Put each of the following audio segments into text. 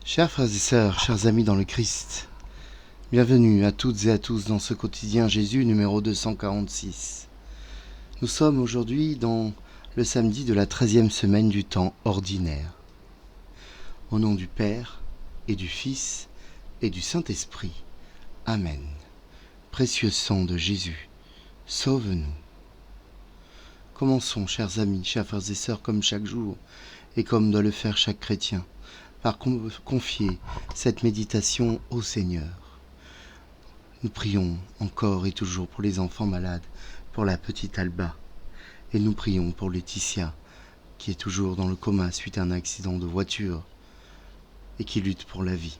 Chers frères et sœurs, chers amis dans le Christ, bienvenue à toutes et à tous dans ce quotidien Jésus numéro 246. Nous sommes aujourd'hui dans le samedi de la 13e semaine du temps ordinaire. Au nom du Père et du Fils et du Saint-Esprit. Amen. Précieux sang de Jésus, sauve-nous. Commençons, chers amis, chers frères et sœurs, comme chaque jour et comme doit le faire chaque chrétien, par confier cette méditation au Seigneur. Nous prions encore et toujours pour les enfants malades, pour la petite Alba, et nous prions pour Laetitia, qui est toujours dans le coma suite à un accident de voiture et qui lutte pour la vie.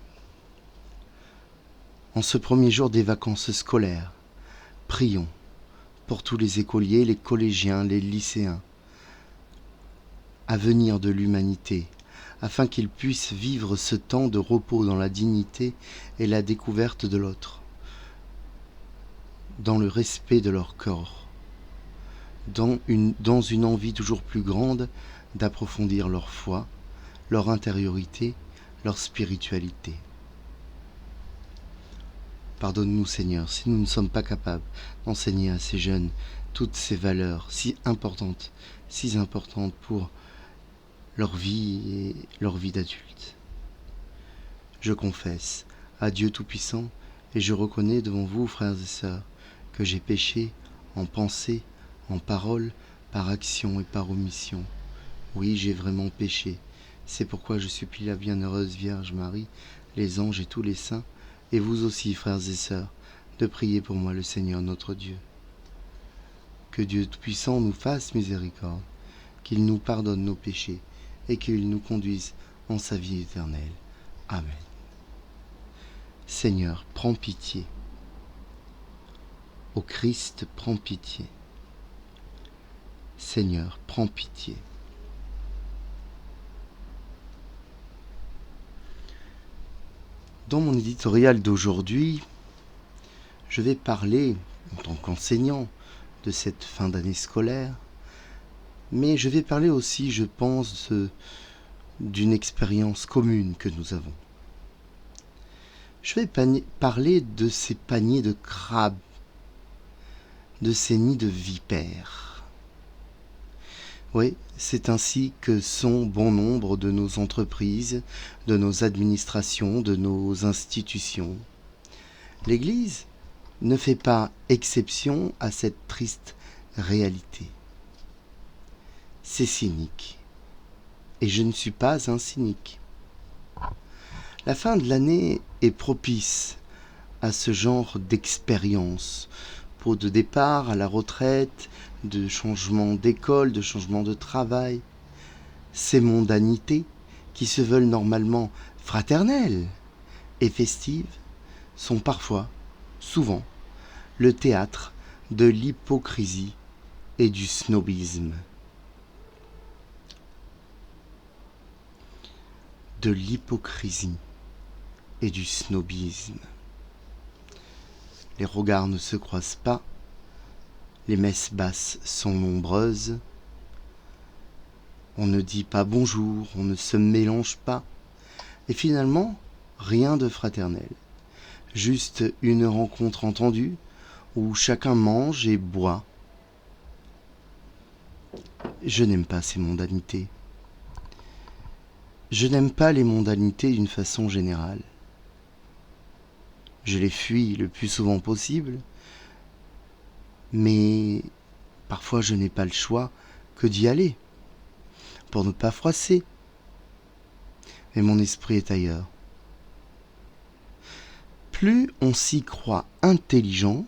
En ce premier jour des vacances scolaires, prions pour tous les écoliers, les collégiens, les lycéens, à venir de l'humanité, afin qu'ils puissent vivre ce temps de repos dans la dignité et la découverte de l'autre, dans le respect de leur corps, dans une envie toujours plus grande d'approfondir leur foi, leur intériorité, leur spiritualité. Pardonne-nous, Seigneur, si nous ne sommes pas capables d'enseigner à ces jeunes toutes ces valeurs si importantes pour leur vie et leur vie d'adulte. Je confesse à Dieu Tout-Puissant et je reconnais devant vous, frères et sœurs, que j'ai péché en pensée, en parole, par action et par omission. Oui, j'ai vraiment péché. C'est pourquoi je supplie la bienheureuse Vierge Marie, les anges et tous les saints, et vous aussi, frères et sœurs, de prier pour moi le Seigneur notre Dieu. Que Dieu Tout-Puissant nous fasse miséricorde, qu'il nous pardonne nos péchés, et qu'il nous conduise en sa vie éternelle. Amen. Seigneur, prends pitié. Ô Christ, prends pitié. Seigneur, prends pitié. Dans mon éditorial d'aujourd'hui, je vais parler, en tant qu'enseignant, de cette fin d'année scolaire, mais je vais parler aussi, je pense, d'une expérience commune que nous avons. Je vais parler de ces paniers de crabes, de ces nids de vipères. Oui, c'est ainsi que sont bon nombre de nos entreprises, de nos administrations, de nos institutions. L'Église ne fait pas exception à cette triste réalité. C'est cynique. Et je ne suis pas un cynique. La fin de l'année est propice à ce genre d'expérience, pour de départ à la retraite, de changement d'école, de changement de travail. Ces mondanités, qui se veulent normalement fraternelles et festives, sont parfois, souvent, le théâtre de l'hypocrisie et du snobisme. De l'hypocrisie et du snobisme. Les regards ne se croisent pas, les messes basses sont nombreuses, on ne dit pas bonjour, on ne se mélange pas, et finalement, rien de fraternel. Juste une rencontre entendue, où chacun mange et boit. Je n'aime pas ces mondanités. Je n'aime pas les mondanités d'une façon générale. Je les fuis le plus souvent possible, mais parfois je n'ai pas le choix que d'y aller, pour ne pas froisser. Mais mon esprit est ailleurs. Plus on s'y croit intelligent,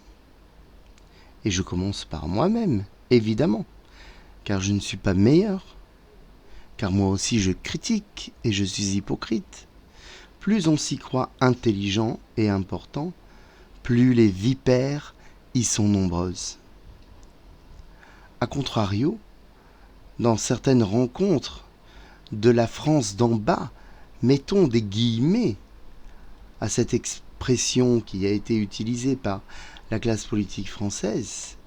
et je commence par moi-même, évidemment, car je ne suis pas meilleur, car moi aussi je critique et je suis hypocrite. Plus on s'y croit intelligent et important, plus les vipères y sont nombreuses. A contrario, dans certaines rencontres de la France d'en bas, mettons des guillemets à cette expression qui a été utilisée par la classe politique française,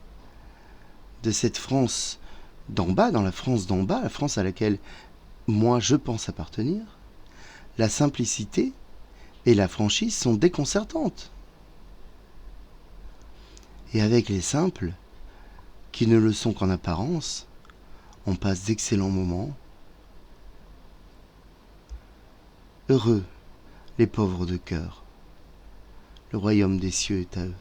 de cette France d'en bas, dans la France d'en bas, la France à laquelle moi je pense appartenir, la simplicité et la franchise sont déconcertantes. Et avec les simples, qui ne le sont qu'en apparence, on passe d'excellents moments. Heureux les pauvres de cœur, le royaume des cieux est à eux.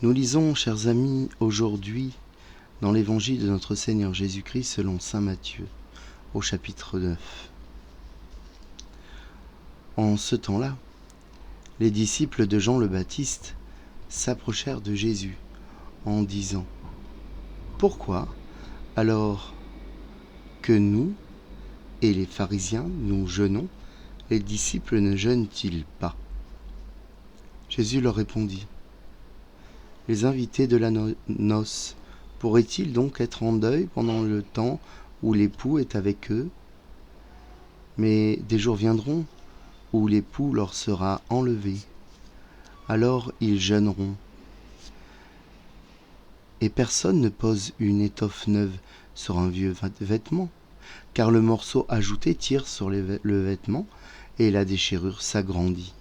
Nous lisons, chers amis, aujourd'hui dans l'évangile de notre Seigneur Jésus-Christ selon saint Matthieu, au chapitre 9. En ce temps-là, les disciples de Jean le Baptiste s'approchèrent de Jésus en disant : « Pourquoi, alors que nous et les pharisiens, nous jeûnons, les disciples ne jeûnent-ils pas ?» Jésus leur répondit : « Les invités de la noce pourraient-ils donc être en deuil pendant le temps où l'époux est avec eux ? Mais des jours viendront où l'époux leur sera enlevé. Alors ils jeûneront. Et personne ne pose une étoffe neuve sur un vieux vêtement, car le morceau ajouté tire sur le vêtement et la déchirure s'agrandit.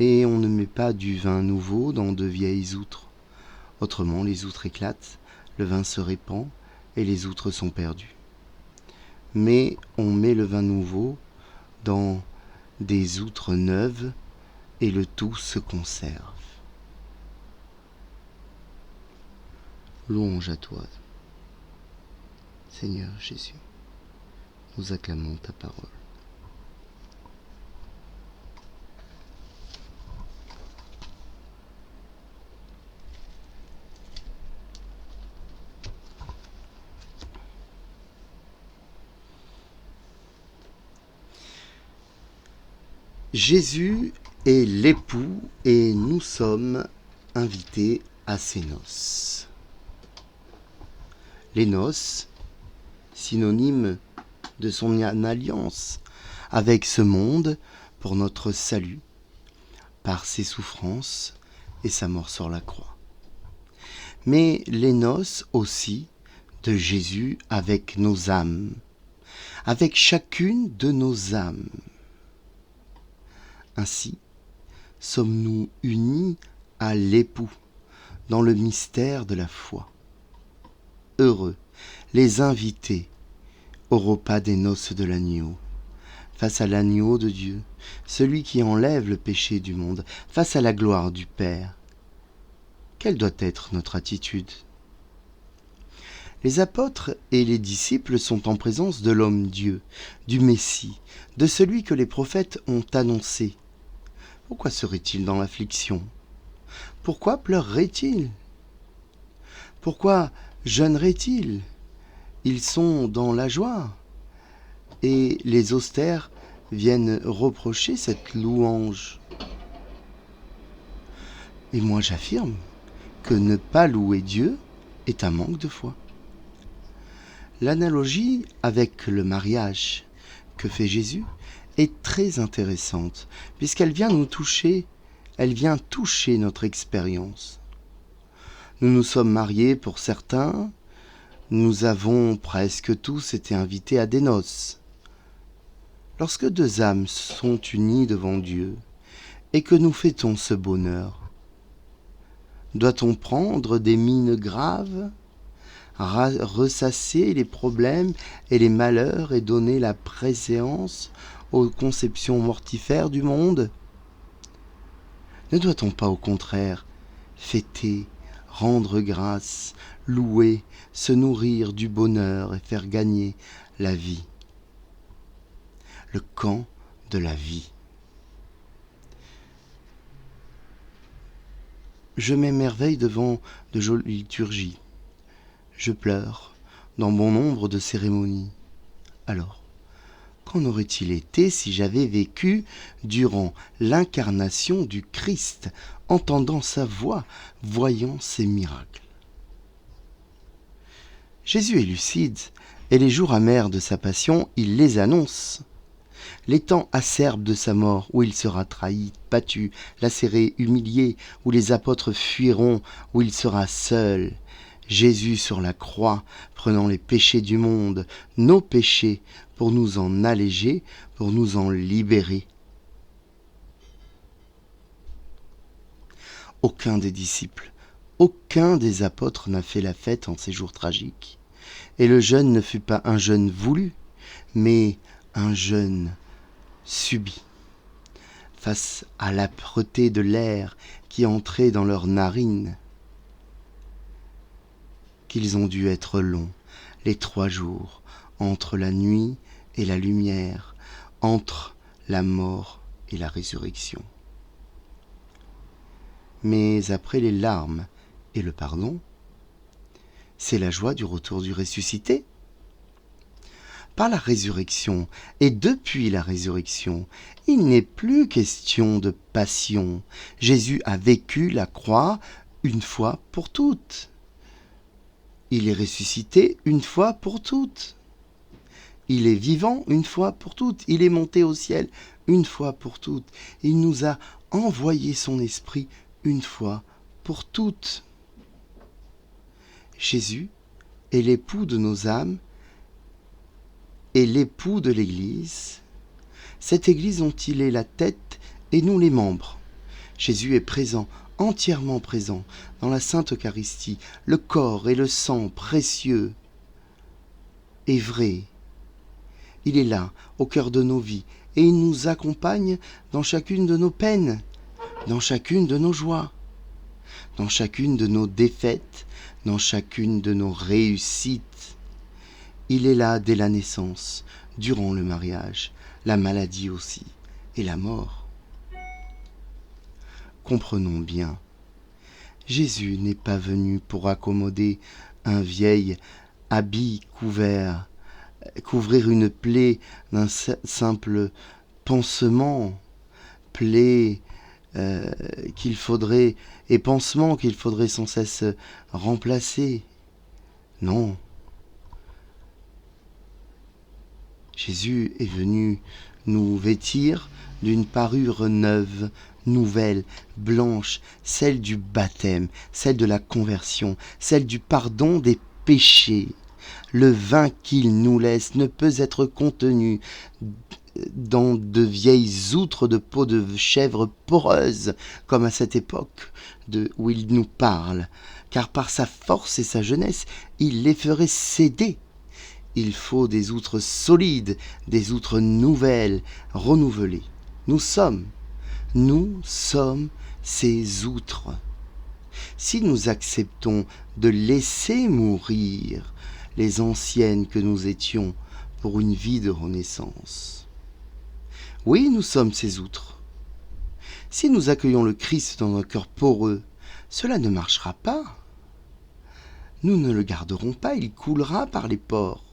Et on ne met pas du vin nouveau dans de vieilles outres. Autrement, les outres éclatent, le vin se répand et les outres sont perdues. Mais on met le vin nouveau dans des outres neuves et le tout se conserve. » Louange à toi, Seigneur Jésus. Nous acclamons ta parole. Jésus est l'époux et nous sommes invités à ses noces. Les noces, synonyme de son alliance avec ce monde pour notre salut, par ses souffrances et sa mort sur la croix. Mais les noces aussi de Jésus avec nos âmes, avec chacune de nos âmes. Ainsi, sommes-nous unis à l'époux dans le mystère de la foi. Heureux les invités au repas des noces de l'agneau, face à l'agneau de Dieu, celui qui enlève le péché du monde, face à la gloire du Père. Quelle doit être notre attitude ? Les apôtres et les disciples sont en présence de l'homme-dieu, du Messie, de celui que les prophètes ont annoncé. Pourquoi serait-il dans l'affliction ? Pourquoi pleurerait-il ? Pourquoi jeûnerait-il ? Ils sont dans la joie. Et les austères viennent reprocher cette louange. Et moi j'affirme que ne pas louer Dieu est un manque de foi. L'analogie avec le mariage que fait Jésus est très intéressante, puisqu'elle vient nous toucher, elle vient toucher notre expérience. Nous nous sommes mariés pour certains, nous avons presque tous été invités à des noces. Lorsque deux âmes sont unies devant Dieu et que nous fêtons ce bonheur, doit-on prendre des mines graves, ressasser les problèmes et les malheurs et donner la préséance aux conceptions mortifères du monde ? Ne doit-on pas au contraire fêter, rendre grâce, louer, se nourrir du bonheur et faire gagner la vie, le camp de la vie? Je m'émerveille devant de jolies liturgies. Je pleure dans bon nombre de cérémonies. Alors, qu'en aurait-il été si j'avais vécu durant l'incarnation du Christ, entendant sa voix, voyant ses miracles ? Jésus est lucide, et les jours amers de sa passion, il les annonce. Les temps acerbes de sa mort, où il sera trahi, battu, lacéré, humilié, où les apôtres fuiront, où il sera seul. Jésus sur la croix, prenant les péchés du monde, nos péchés, pour nous en alléger, pour nous en libérer. Aucun des disciples, aucun des apôtres n'a fait la fête en ces jours tragiques. Et le jeûne ne fut pas un jeûne voulu, mais un jeûne subi. Face à l'âpreté de l'air qui entrait dans leurs narines, qu'ils ont dû être longs, les 3 jours, entre la nuit et la lumière, entre la mort et la résurrection. Mais après les larmes et le pardon, c'est la joie du retour du ressuscité. Par la résurrection, et depuis la résurrection, il n'est plus question de passion. Jésus a vécu la croix une fois pour toutes. Il est ressuscité une fois pour toutes. Il est vivant une fois pour toutes. Il est monté au ciel une fois pour toutes. Il nous a envoyé son esprit une fois pour toutes. Jésus est l'époux de nos âmes et l'époux de l'Église, cette Église dont il est la tête et nous les membres. Jésus est présent, entièrement présent, dans la Sainte Eucharistie, le corps et le sang précieux et vrai. Il est là, au cœur de nos vies, et il nous accompagne dans chacune de nos peines, dans chacune de nos joies, dans chacune de nos défaites, dans chacune de nos réussites. Il est là dès la naissance, durant le mariage, la maladie aussi, et la mort. Comprenons bien, Jésus n'est pas venu pour accommoder un vieil habit couvrir une plaie d'un simple pansement, plaie qu'il faudrait, et pansement qu'il faudrait sans cesse remplacer. Non. Jésus est venu nous vêtir d'une parure neuve, nouvelle, blanche, celle du baptême, celle de la conversion, celle du pardon des péchés. Le vin qu'il nous laisse ne peut être contenu dans de vieilles outres de peau de chèvre poreuse, comme à cette époque où il nous parle, car par sa force et sa jeunesse, il les ferait céder. Il faut des outres solides, des outres nouvelles, renouvelées. Nous sommes ces outres. Si nous acceptons de laisser mourir les anciennes que nous étions pour une vie de renaissance, oui, nous sommes ces outres. Si nous accueillons le Christ dans un cœur poreux, cela ne marchera pas. Nous ne le garderons pas, il coulera par les pores.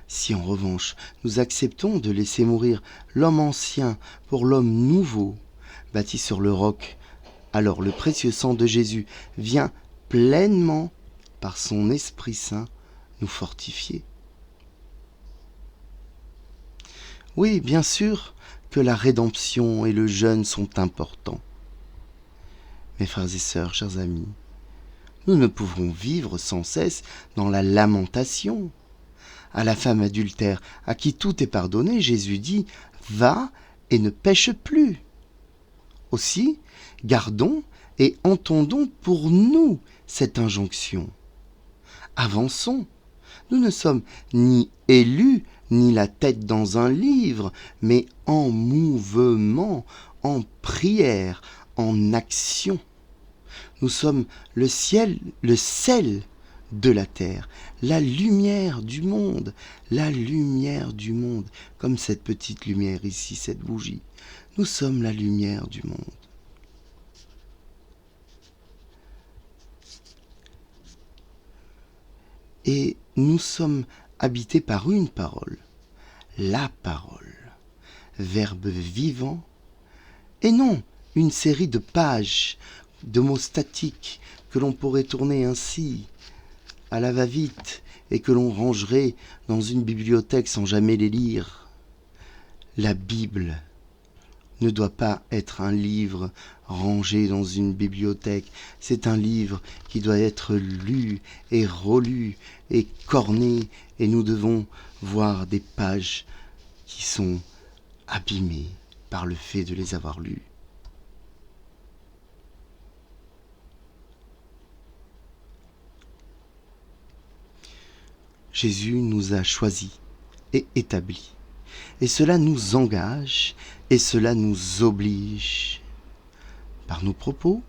Si en revanche nous acceptons de laisser mourir l'homme ancien pour l'homme nouveau, bâti sur le roc, alors le précieux sang de Jésus vient pleinement, par son Esprit Saint, nous fortifier. Oui, bien sûr que la rédemption et le jeûne sont importants. Mes frères et sœurs, chers amis, nous ne pouvons vivre sans cesse dans la lamentation. À la femme adultère, à qui tout est pardonné, Jésus dit « Va et ne pêche plus ». Aussi, gardons et entendons pour nous cette injonction. Avançons. Nous ne sommes ni élus, ni la tête dans un livre, mais en mouvement, en prière, en action. Nous sommes le ciel, le sel de la terre, la lumière du monde, comme cette petite lumière ici, cette bougie. Nous sommes la lumière du monde. Et nous sommes habités par une parole, la parole, verbe vivant, et non une série de pages, de mots statiques que l'on pourrait tourner ainsi, à la va-vite, et que l'on rangerait dans une bibliothèque sans jamais les lire. La Bible ne doit pas être un livre rangé dans une bibliothèque. C'est un livre qui doit être lu et relu et corné, et nous devons voir des pages qui sont abîmées par le fait de les avoir lues. Jésus nous a choisis et établis, et cela nous engage et cela nous oblige. Par nos propos,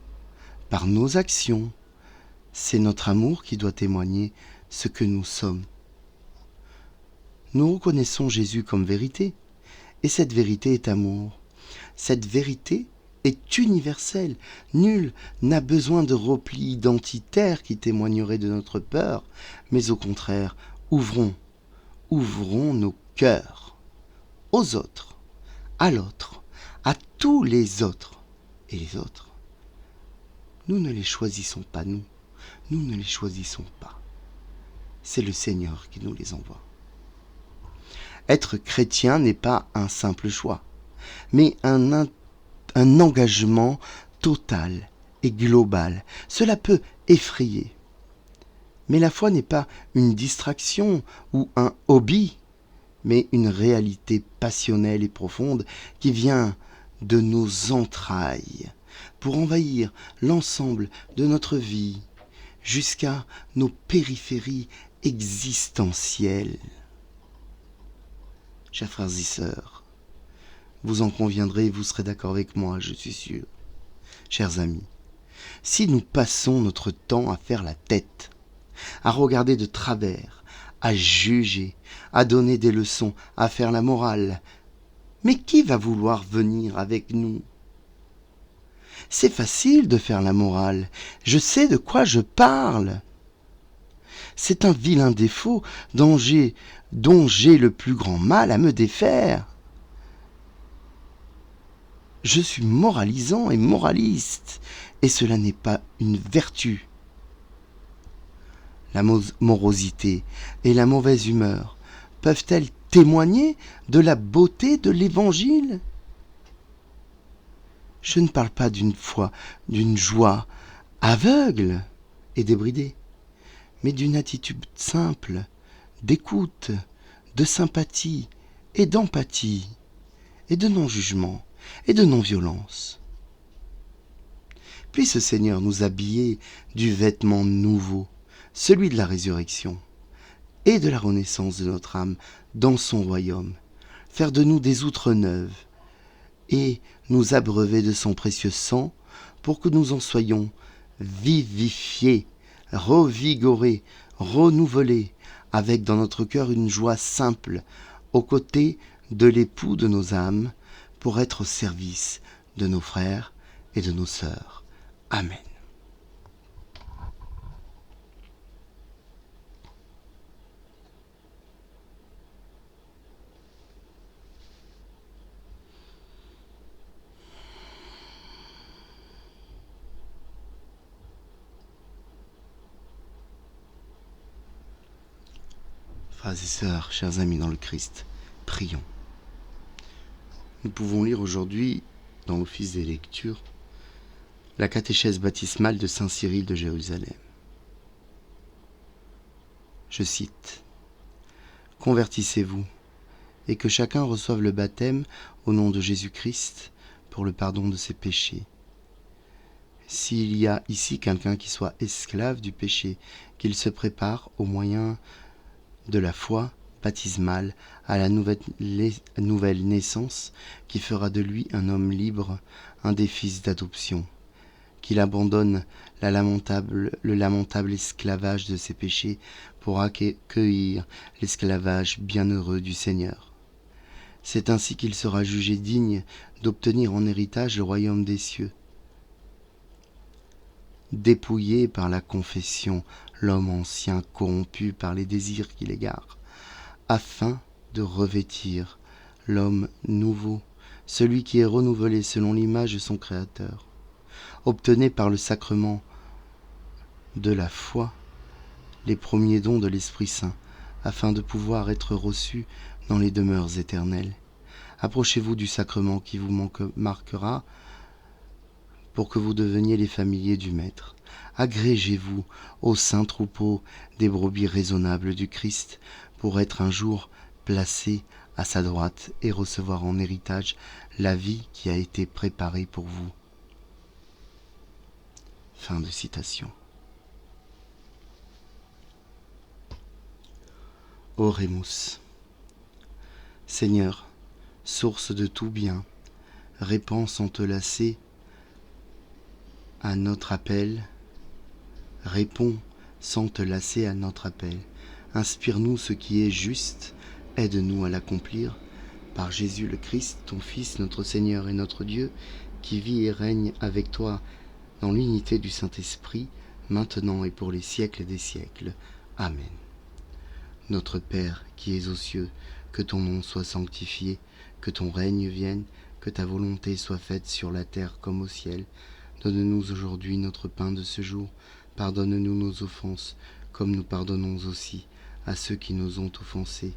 par nos actions, c'est notre amour qui doit témoigner ce que nous sommes. Nous reconnaissons Jésus comme vérité, et cette vérité est amour. Cette vérité est universelle. Nul n'a besoin de repli identitaire qui témoignerait de notre peur, mais au contraire, ouvrons nos cœurs aux autres, à l'autre, à tous les autres. Et les autres, nous ne les choisissons pas, nous ne les choisissons pas. C'est le Seigneur qui nous les envoie. Être chrétien n'est pas un simple choix, mais un engagement total et global. Cela peut effrayer. Mais la foi n'est pas une distraction ou un hobby, mais une réalité passionnelle et profonde qui vient de nos entrailles pour envahir l'ensemble de notre vie jusqu'à nos périphéries existentielles. Chers frères et sœurs, vous en conviendrez, vous serez d'accord avec moi, je suis sûr. Chers amis, si nous passons notre temps à faire la tête, à regarder de travers, à juger, à donner des leçons, à faire la morale, mais qui va vouloir venir avec nous? C'est facile de faire la morale, je sais de quoi je parle. C'est un vilain défaut dont j'ai le plus grand mal à me défaire. Je suis moralisant et moraliste, et cela n'est pas une vertu. La morosité et la mauvaise humeur peuvent-elles témoigner de la beauté de l'Évangile? Je ne parle pas d'une foi, d'une joie aveugle et débridée, mais d'une attitude simple, d'écoute, de sympathie et d'empathie, et de non-jugement et de non-violence. Puisse le Seigneur nous habiller du vêtement nouveau, celui de la résurrection et de la renaissance de notre âme dans son royaume, faire de nous des outres neuves et nous abreuver de son précieux sang pour que nous en soyons vivifiés, revigorés, renouvelés, avec dans notre cœur une joie simple, aux côtés de l'époux de nos âmes, pour être au service de nos frères et de nos sœurs. Amen. Frères et sœurs, chers amis dans le Christ, prions. Nous pouvons lire aujourd'hui, dans l'office des lectures, la catéchèse baptismale de Saint Cyril de Jérusalem. Je cite : « Convertissez-vous, et que chacun reçoive le baptême au nom de Jésus-Christ pour le pardon de ses péchés. S'il y a ici quelqu'un qui soit esclave du péché, qu'il se prépare au moyen de la foi baptismale à la nouvelle naissance qui fera de lui un homme libre, un des fils d'adoption, qu'il abandonne le lamentable esclavage de ses péchés pour accueillir l'esclavage bienheureux du Seigneur. C'est ainsi qu'il sera jugé digne d'obtenir en héritage le royaume des cieux. Dépouillé par la confession, l'homme ancien corrompu par les désirs qui l'égarent, afin de revêtir l'homme nouveau, celui qui est renouvelé selon l'image de son Créateur. Obtenez par le sacrement de la foi les premiers dons de l'Esprit Saint, afin de pouvoir être reçus dans les demeures éternelles. Approchez-vous du sacrement qui vous marquera pour que vous deveniez les familiers du Maître. Agrégez-vous au saint troupeau des brebis raisonnables du Christ pour être un jour placés à sa droite et recevoir en héritage la vie qui a été préparée pour vous. Fin de citation. Oremus. Seigneur, source de tout bien, répands sans te lasser à notre appel, réponds sans te lasser à notre appel. Inspire-nous ce qui est juste, aide-nous à l'accomplir, par Jésus le Christ, ton Fils, notre Seigneur et notre Dieu, qui vit et règne avec toi dans l'unité du Saint-Esprit, maintenant et pour les siècles des siècles. Amen. Notre Père qui es aux cieux, que ton nom soit sanctifié, que ton règne vienne, que ta volonté soit faite sur la terre comme au ciel. Donne-nous aujourd'hui notre pain de ce jour. Pardonne-nous nos offenses, comme nous pardonnons aussi à ceux qui nous ont offensés.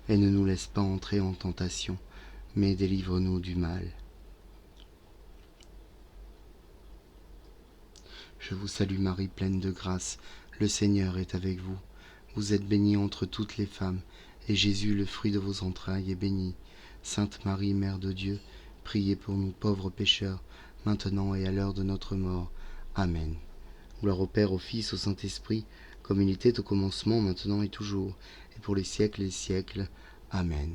Et ne nous laisse pas entrer en tentation, mais délivre-nous du mal. Je vous salue Marie, pleine de grâce, le Seigneur est avec vous. Vous êtes bénie entre toutes les femmes, et Jésus, le fruit de vos entrailles, est béni. Sainte Marie, Mère de Dieu, priez pour nous pauvres pécheurs, maintenant et à l'heure de notre mort. Amen. Gloire au Père, au Fils, au Saint-Esprit, comme il était au commencement, maintenant et toujours, et pour les siècles et les siècles. Amen.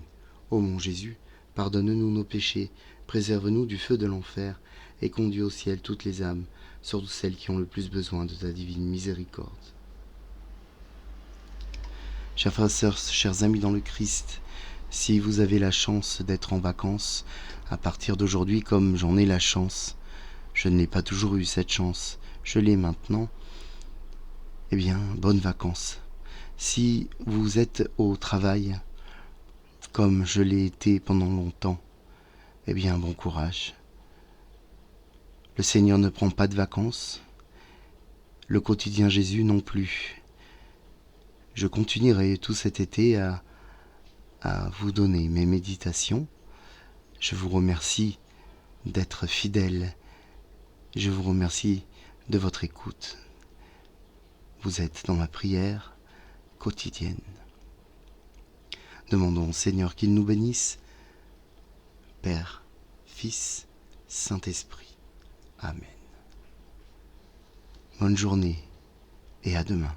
Ô mon Jésus, pardonne-nous nos péchés, préserve-nous du feu de l'enfer, et conduis au ciel toutes les âmes, surtout celles qui ont le plus besoin de ta divine miséricorde. Chers frères et sœurs, chers amis dans le Christ, si vous avez la chance d'être en vacances, à partir d'aujourd'hui, comme j'en ai la chance, je ne l'ai pas toujours eu cette chance, je l'ai maintenant, eh bien, bonnes vacances. Si vous êtes au travail, comme je l'ai été pendant longtemps, eh bien, bon courage. Le Seigneur ne prend pas de vacances, le quotidien Jésus non plus. Je continuerai tout cet été à vous donner mes méditations. Je vous remercie d'être fidèles. Je vous remercie de votre écoute. Vous êtes dans ma prière quotidienne. Demandons au Seigneur qu'il nous bénisse, Père, Fils, Saint-Esprit. Amen. Bonne journée et à demain.